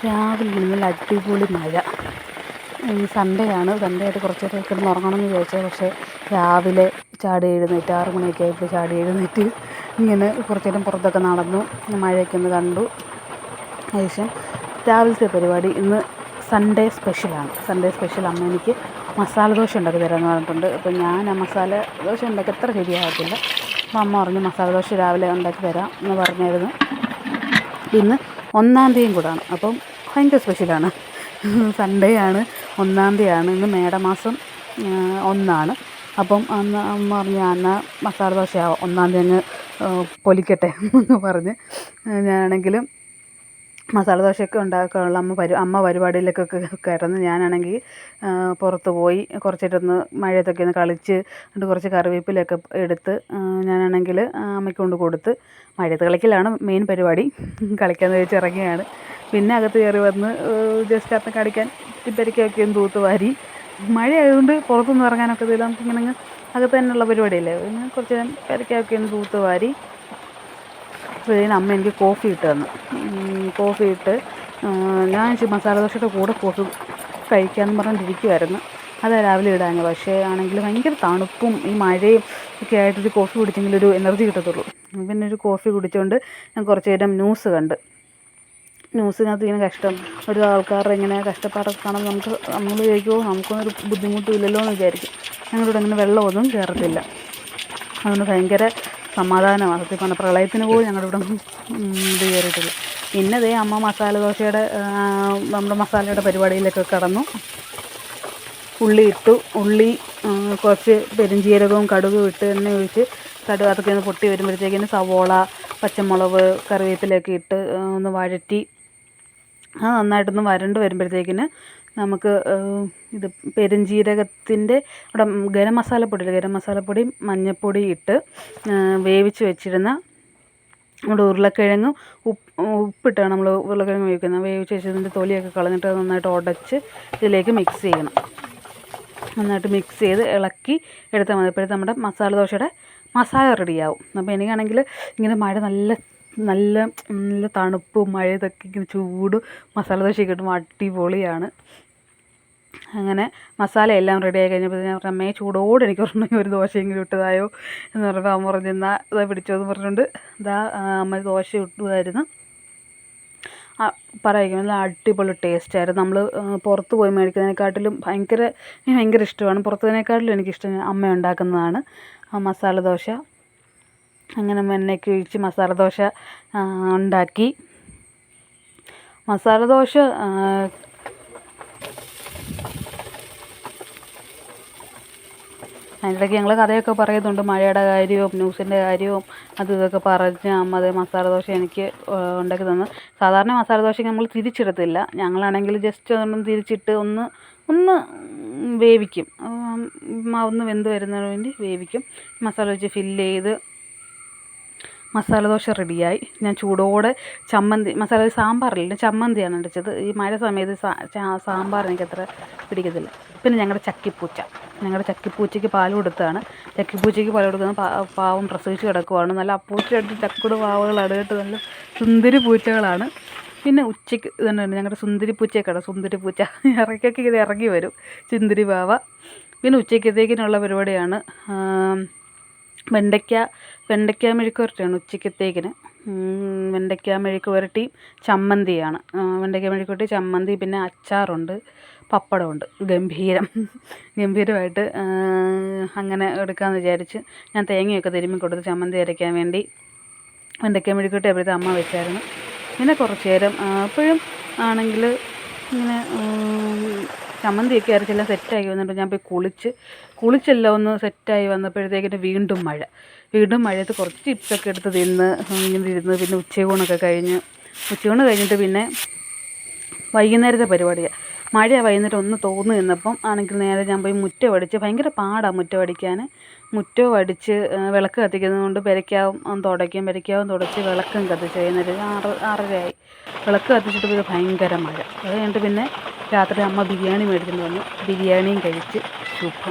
രാവിലെ നല്ല അടിപൊളി മഴ. സൺഡേ ആയിട്ട് കുറച്ച് നേരം കിടന്ന് ഉറങ്ങണമെന്ന് വിചാരിച്ചത്. പക്ഷേ രാവിലെ ചാടി എഴുന്നേറ്റ് 6 മണിയൊക്കെ ആയപ്പോൾ ചാടി എഴുന്നേറ്റ് ഇങ്ങനെ കുറച്ച് നേരം പുറത്തൊക്കെ നടന്നു, മഴയൊക്കെ ഒന്ന് കണ്ടു. ശേഷം രാവിലത്തെ പരിപാടി ഇന്ന് സൺഡേ സ്പെഷ്യൽ അമ്മ എനിക്ക് മസാല ദോശ ഉണ്ടാക്കി തരാമെന്ന് പറഞ്ഞിട്ടുണ്ട്. അപ്പോൾ ഞാൻ ആ മസാല ദോശ ഉണ്ടാക്കി അത്ര ശരിയാകത്തില്ല. അപ്പോൾ അമ്മ പറഞ്ഞു മസാല ദോശ രാവിലെ ഉണ്ടാക്കി തരാം എന്ന് പറഞ്ഞായിരുന്നു. ഇന്ന് 1-ാം തീയതിയും കൂടാണ്, അപ്പം ഭയങ്കര സ്പെഷ്യലാണ്. സൺഡേ ആണ്, 1-ാം തീയതിയാണ്, ഇന്ന് മേടമാസം 1 അപ്പം അന്ന് അമ്മ പറഞ്ഞു എന്നാൽ മസാല ദോശ 1-ാം തീയതി അങ്ങ് പൊലിക്കട്ടെ എന്ന് പറഞ്ഞ് ഞാനാണെങ്കിലും മസാല ദോശയൊക്കെ ഉണ്ടാക്കാനുള്ള അമ്മ പരിപാടിയിലേക്കൊക്കെ കിടന്ന് ഞാനാണെങ്കിൽ പുറത്ത് പോയി കുറച്ചിട്ടൊന്ന് മഴയത്തൊക്കെ ഒന്ന് കളിച്ച് എന്നിട്ട് കുറച്ച് കറിവേപ്പിലൊക്കെ എടുത്ത് ഞാനാണെങ്കിൽ അമ്മയ്ക്ക് കൊണ്ട് കൊടുത്ത്. മഴയത്ത് കളിക്കലാണ് മെയിൻ പരിപാടി. കളിക്കാമെന്ന് വെച്ച് ഇറങ്ങിയാണ്. പിന്നെ അകത്ത് കയറി വന്ന് ജസ്റ്റ് അകത്ത് കളിക്കാൻ പെരക്കൊക്കെ ഒന്ന് തൂത്തുവാരി. മഴ ആയതുകൊണ്ട് പുറത്തൊന്നും ഇറങ്ങാനൊക്കെ ഇതില്ല, നമുക്കിങ്ങനെ അകത്ത് തന്നെയുള്ള പരിപാടിയല്ലേ. പിന്നെ കുറച്ച് നേരം പെരക്കൊക്കെ ഒന്ന് തൂത്തുവാരി. അപ്പോൾ അമ്മ എനിക്ക് കോഫി ഇട്ട് തന്നു. കോഫി ഇട്ട് ഞാൻ മസാല ദോശയുടെ കൂടെ കോഫി കഴിക്കാമെന്ന് പറഞ്ഞിട്ടിരിക്കുമായിരുന്നു. അതാ രാവിലെ ഇടാഞ്ഞത്. പക്ഷേ ആണെങ്കിൽ ഭയങ്കര തണുപ്പും ഈ മഴയും ഒക്കെ ആയിട്ടൊരു കോഫി കുടിച്ചെങ്കിലൊരു എനർജി കിട്ടത്തുള്ളൂ. പിന്നെ ഒരു കോഫി കുടിച്ചുകൊണ്ട് ഞാൻ കുറച്ച് നേരം ന്യൂസ് കണ്ട്. ന്യൂസിനകത്ത് ഇങ്ങനെ ഒരു ആൾക്കാരുടെ ഇങ്ങനെ കഷ്ടപ്പാടൊക്കെ കാണുമ്പോൾ നമ്മൾ വിചാരിക്കുമോ നമുക്കൊന്നൊരു ബുദ്ധിമുട്ടും ഇല്ലല്ലോ എന്ന് വിചാരിക്കും. ഞങ്ങളുടെ ഇവിടെ അങ്ങനെ വെള്ളമൊന്നും കയറത്തില്ല. അതുകൊണ്ട് ഭയങ്കര സമാധാനമാണ്. സത്യം പറഞ്ഞാൽ പ്രളയത്തിന് പോലും ഞങ്ങളുടെ ഇവിടെ ഇത് കയറിയിട്ടില്ല. പിന്നെ ദേ അമ്മ മസാല ദോശയുടെ നമ്മുടെ മസാലയുടെ പരിപാടിയിലൊക്കെ കടന്നു. ഉള്ളി ഇട്ടു. കുറച്ച് പെരുംജീരകവും കടുകും ഇട്ട് എണ്ണ ഒഴിച്ച് അതൊക്കെ ഒന്ന് പൊട്ടി വരുമ്പോഴത്തേക്കിന് സവോള, പച്ചമുളക്, കറിവേപ്പിലൊക്കെ ഇട്ട് ഒന്ന് വഴറ്റി നന്നായിട്ടൊന്ന് വരണ്ട് വരുമ്പോഴത്തേക്കിന് നമുക്ക് ഇത് പെരുംജീരകത്തിൻ്റെ ഇവിടെ ഗരം മസാലപ്പൊടി, മഞ്ഞൾപ്പൊടി ഇട്ട് വേവിച്ച് വെച്ചിരുന്ന നമ്മുടെ ഉരുളക്കിഴങ്ങും ഉപ്പിട്ടാണ് നമ്മൾ ഉരുളക്കിഴങ്ങ് വേവിക്കുന്നത്. വേവിച്ച് വെച്ചതിൻ്റെ തൊലിയൊക്കെ കളഞ്ഞിട്ട് അത് നന്നായിട്ട് ഉടച്ച് ഇതിലേക്ക് മിക്സ് ചെയ്യണം. നന്നായിട്ട് മിക്സ് ചെയ്ത് ഇളക്കി എടുത്താൽ മതി. അപ്പോഴത്തെ നമ്മുടെ മസാല ദോശയുടെ മസാല റെഡിയാവും. അപ്പോൾ എനിക്കാണെങ്കിൽ ഇങ്ങനെ മഴ നല്ല തണുപ്പും മഴയതൊക്കെ ഇങ്ങനെ ചൂട് മസാല ദോശയൊക്കെ കിട്ടുമ്പോൾ അടിപൊളിയാണ്. അങ്ങനെ മസാല എല്ലാം റെഡിയായി കഴിഞ്ഞപ്പോൾ ഞാൻ പറഞ്ഞു അമ്മയെ ചൂടോടെ എനിക്ക് ഒരു ദോശയെങ്കിലും ഇട്ടതായോ എന്ന് പറഞ്ഞപ്പോൾ അമ്മ പറഞ്ഞു എന്നാൽ ഇതാ പിടിച്ചോ എന്ന് പറഞ്ഞുകൊണ്ട് ഇതാ അമ്മ ദോശ ഇട്ടുമായിരുന്നു. പറയുക നല്ല അടിപൊളി ടേസ്റ്റായിരുന്നു. നമ്മൾ പുറത്ത് പോയി മേടിക്കുന്നതിനെക്കാട്ടിലും ഭയങ്കര ഇഷ്ടമാണ്. പുറത്തതിനേക്കാട്ടിലും എനിക്കിഷ്ടം അമ്മ ഉണ്ടാക്കുന്നതാണ് മസാല ദോശ. അങ്ങനെ എണ്ണയൊക്കെ ഒഴിച്ച് മസാല ദോശ ഉണ്ടാക്കി. മസാല ദോശ അതിനിടയ്ക്ക് ഞങ്ങൾ കഥയൊക്കെ പറയുന്നുണ്ട്, മഴയുടെ കാര്യവും ന്യൂസിൻ്റെ കാര്യവും ഇതൊക്കെ പറഞ്ഞ് അമ്മ അതേ മസാല ദോശ എനിക്ക് ഉണ്ടാക്കി തന്നു. സാധാരണ മസാല ദോശയ്ക്ക് നമ്മൾ തിരിച്ചിടത്തില്ല. ഞങ്ങളാണെങ്കിൽ ജസ്റ്റ് ഒന്നും തിരിച്ചിട്ട് ഒന്ന് വേവിക്കും. ഒന്ന് വെന്ത് വരുന്നതിന് വേണ്ടി വേവിക്കും. മസാല വെച്ച് ഫില്ല് ചെയ്ത് മസാല ദോശ റെഡിയായി. ഞാൻ ചൂടോടെ സാമ്പാറില്ല, ചമ്മന്തിയാണ് അടിച്ചത്. ഈ മഴ സമയത്ത് സാമ്പാർ എനിക്കത്ര പിടിക്കത്തില്ല. പിന്നെ ഞങ്ങളുടെ ചക്കിപ്പൂച്ചയ്ക്ക് പാൽ കൊടുത്തതാണ്. ചക്കിപ്പൂച്ചയ്ക്ക് പാൽ കൊടുക്കുന്ന പാവം പ്രസവിച്ച് കിടക്കുവാണ്. നല്ല അപ്പൂച്ച അടിച്ച് ചക്കുട് പാവകളാണ് കേട്ടോ, നല്ല സുന്ദരി പൂച്ചകളാണ്. പിന്നെ ഉച്ചയ്ക്ക് ഇതുണ്ട് ഞങ്ങളുടെ സുന്ദരി പൂച്ച ഇറക്കൊക്കെ ഇത് ഇറങ്ങി വരും, സുന്ദരി പാവ. പിന്നെ ഉച്ചയ്ക്കത്തേക്കിനുള്ള പരിപാടിയാണ് വെണ്ടയ്ക്ക മെഴുക്ക് പുരട്ടിയാണ് ഉച്ചയ്ക്കത്തേക്കിന്. വെണ്ടയ്ക്ക മെഴുക്ക് പുരട്ടി ചമ്മന്തിയാണ്. വെണ്ടയ്ക്ക മെഴുക്ക് പുരട്ടി ചമ്മന്തി, പിന്നെ അച്ചാറുണ്ട്, പപ്പടമുണ്ട്. ഗംഭീരമായിട്ട് അങ്ങനെ എടുക്കാമെന്ന് വിചാരിച്ച് ഞാൻ തേങ്ങയൊക്കെ തിരുമ്മി കൊടുത്ത് ചമ്മന്തി അരയ്ക്കാൻ വേണ്ടി വെണ്ടയ്ക്ക മെഴുക്ക് പുരട്ടി അപ്പോഴത്തെ അമ്മ വെച്ചായിരുന്നു. പിന്നെ കുറച്ച് നേരം അപ്പോഴും ആണെങ്കിൽ ഇങ്ങനെ ചമ്മന്തിയൊക്കെ അരച്ചെല്ലാം സെറ്റായി വന്നിട്ട് ഞാൻ പോയി കുളിച്ചെല്ലാം ഒന്ന് സെറ്റായി വന്നപ്പോഴത്തേക്കിന് വീണ്ടും മഴയത്ത് കുറച്ച് ചിപ്സൊക്കെ എടുത്ത് തിന്ന് ഇങ്ങനെ ഇരുന്ന്. പിന്നെ ഉച്ചയൂണൊക്കെ കഴിഞ്ഞിട്ട് പിന്നെ വൈകുന്നേരത്തെ പരിപാടിയാണ്. മഴ വൈകുന്നേരം ഒന്ന് തോന്നു നിന്നപ്പം ആണെങ്കിൽ നേരെ ഞാൻ പോയി മുറ്റം അടിച്ച്. ഭയങ്കര പാടാണ് മുറ്റം അടിക്കാൻ. മുറ്റവും അടിച്ച് വിളക്ക് കത്തിക്കുന്നത് കൊണ്ട് പെരയ്ക്കാവും തുടച്ച് വിളക്കും കത്തിച്ച് വൈകുന്നേരം 6:30 വിളക്ക് കത്തിച്ചിട്ട് പിന്നെ ഭയങ്കര മഴ. അത് കഴിഞ്ഞിട്ട് പിന്നെ രാത്രി അമ്മ ബിരിയാണി മേടിച്ചിട്ട് വന്നു. ബിരിയാണിയും കഴിച്ച് സുഖം.